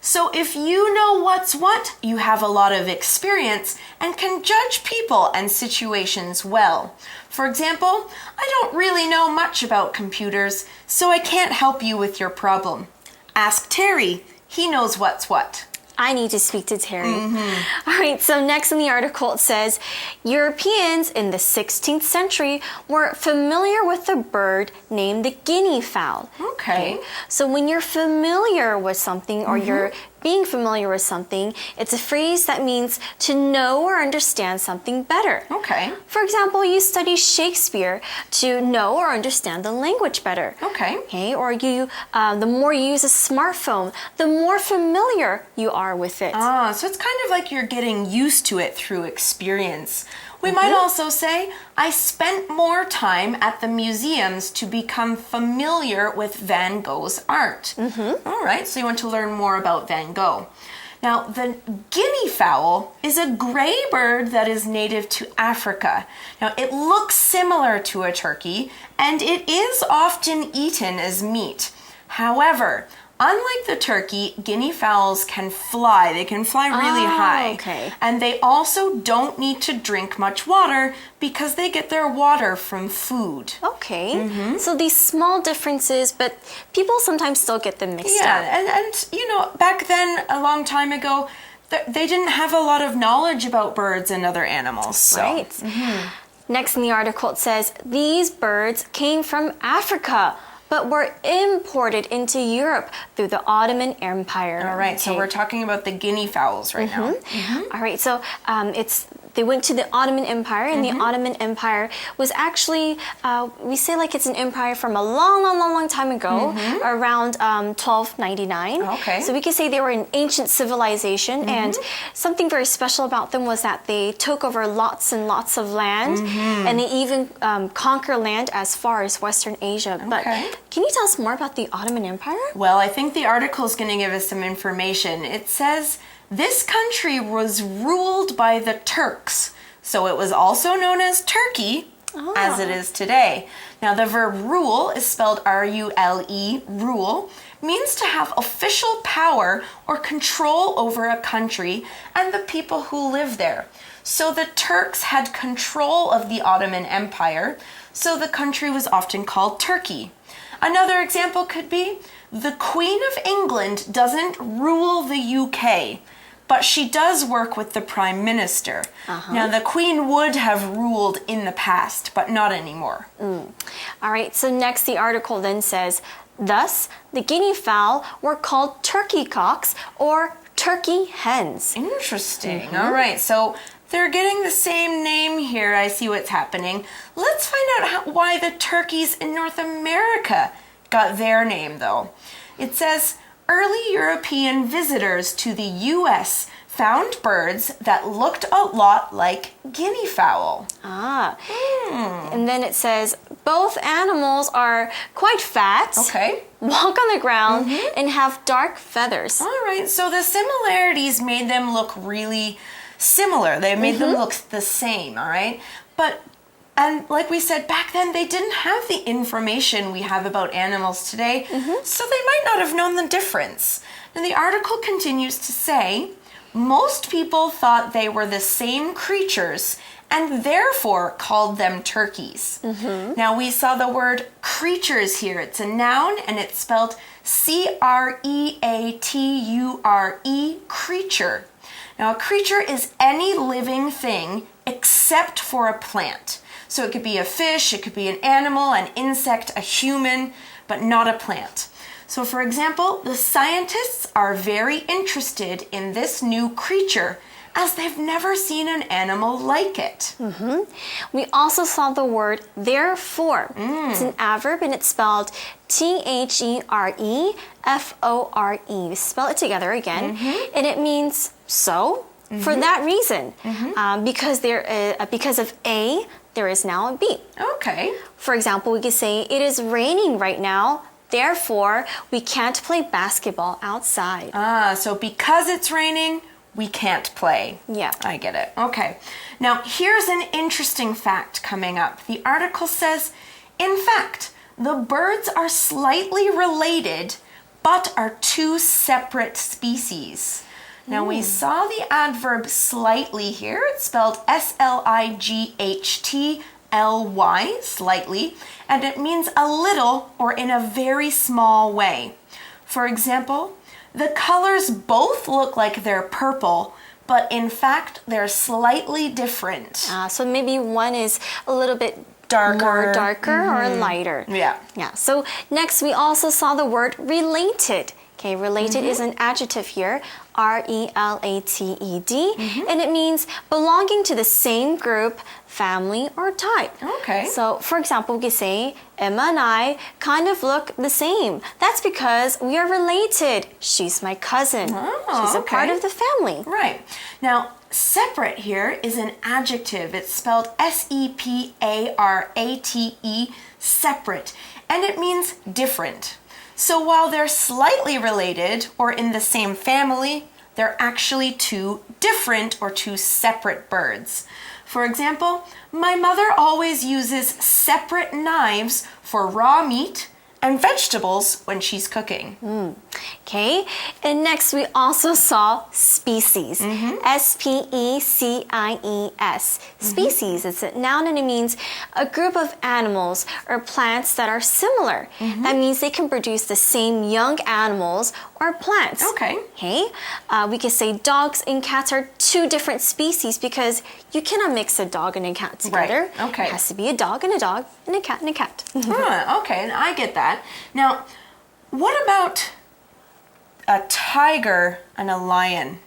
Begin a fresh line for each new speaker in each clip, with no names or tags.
So if you know what's what, you have a lot of experience and can judge people and situations well. For example, I don't really know much about computers, so I can't help you with your problem. Ask Terry. He knows what's what.
I need to speak to Terry. All right, so next in the article it says, Europeans in the 16th century were familiar with a bird named the guinea fowl.
Okay.
So when you're familiar with something or you're being familiar with something, it's a phrase that means to know or understand something better.
Okay.
For example, you study Shakespeare to know or understand the language better.
Okay.
Or you, the more you use a smartphone, the more familiar you are with it.
So it's kind of like you're getting used to it through experience. We might also say, I spent more time at the museums to become familiar with Van Gogh's art. All right, so you want to learn more about Van Gogh. Now, the guinea fowl is a gray bird that is native to Africa. Now, it looks similar to a turkey, and it is often eaten as meat. However, unlike the turkey, guinea fowls can fly. They can fly really high.
Okay.
And they also don't need to drink much water because they get their water from food.
Okay. So these small differences, but people sometimes still get them mixed up.
Yeah, and you know, back then, a long time ago, they didn't have a lot of knowledge about birds and other animals. So.
Right. Next in the article it says, these birds came from Africa, but were imported into Europe through the Ottoman Empire.
All right, so we're talking about the guinea fowls right now.
All right, so they went to the Ottoman Empire, and the Ottoman Empire was actually, we say like it's an empire from a long time ago, around 1299.
Okay.
So we could say they were an ancient civilization, and something very special about them was that they took over lots and lots of land, and they even conquered land as far as Western Asia. But can you tell us more about the Ottoman Empire?
Well, I think the article is going to give us some information. It says, this country was ruled by the Turks, so it was also known as Turkey, as it is today. Now, the verb rule is spelled R-U-L-E, rule, means to have official power or control over a country and the people who live there. So the Turks had control of the Ottoman Empire, so the country was often called Turkey. Another example could be, the Queen of England doesn't rule the UK, but she does work with the Prime Minister. Now, the Queen would have ruled in the past, but not anymore.
All right, so next the article then says, thus, the guinea fowl were called turkey cocks or turkey hens.
Interesting. All right, so they're getting the same name here. I see what's happening. Let's find out why the turkeys in North America got their name, though. It says, early European visitors to the U.S. found birds that looked a lot like guinea fowl.
And then it says, both animals are quite fat, walk on the ground, and have dark feathers.
All right, so the similarities made them look really similar. They made them look the same, all right? And like we said, back then they didn't have the information we have about animals today, so they might not have known the difference. And the article continues to say, most people thought they were the same creatures and therefore called them turkeys. Now we saw the word creatures here. It's a noun and it's spelled C-R-E-A-T-U-R-E, creature. Now, a creature is any living thing except for a plant. So it could be a fish, it could be an animal, an insect, a human, but not a plant. So for example, the scientists are very interested in this new creature as they've never seen an animal like it.
We also saw the word therefore. It's an adverb and it's spelled T-H-E-R-E-F-O-R-E. Spell it together again. And it means so, for that reason. Because of A, there is now a B.
Okay.
For example, we could say, it is raining right now, therefore we can't play basketball outside.
So because it's raining, we can't play.
Yeah.
I get it. Okay. Now, here's an interesting fact coming up. The article says, in fact, the birds are slightly related, but are two separate species. Now we saw the adverb slightly here. It's spelled S-L-I-G-H-T-L-Y, slightly, and it means a little or in a very small way. For example, the colors both look like they're purple, but in fact, they're slightly different.
So maybe one is a little bit
darker
or lighter.
Yeah.
So next, we also saw the word related. Okay, related is an adjective here, R-E-L-A-T-E-D, and it means belonging to the same group, family, or type.
Okay.
So, for example, we could say, Emma and I kind of look the same. That's because we are related. She's my cousin. She's a part of the family.
Right. Now, separate here is an adjective. It's spelled S-E-P-A-R-A-T-E, separate, and it means different. So while they're slightly related or in the same family, they're actually two different or two separate birds. For example, my mother always uses separate knives for raw meat and vegetables when she's cooking.
Okay, and next we also saw species. S-P-E-C-I-E-S. Species, it's a noun and it means a group of animals or plants that are similar. That means they can produce the same young animals or plants.
Okay.
Okay, we can say dogs and cats are two different species because you cannot mix a dog and a cat together.
Right. Okay.
It has to be a dog and a dog and a cat and a cat.
Okay, I get that. Now, what about a tiger and a lion?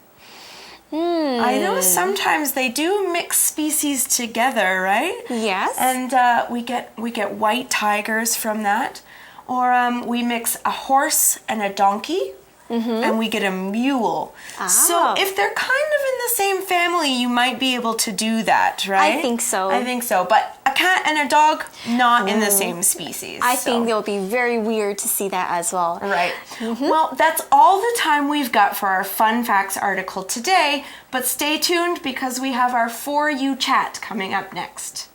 I know sometimes they do mix species together, right?
Yes.
And we get white tigers from that, or we mix a horse and a donkey, and we get a mule. So if they're kind of in the same family, you might be able to do that, right?
I think so.
I think so, but a cat and a dog, not in the same species.
I think it'll be very weird to see that as well.
Right. Well, that's all the time we've got for our Fun Facts article today, but stay tuned because we have our For You chat coming up next.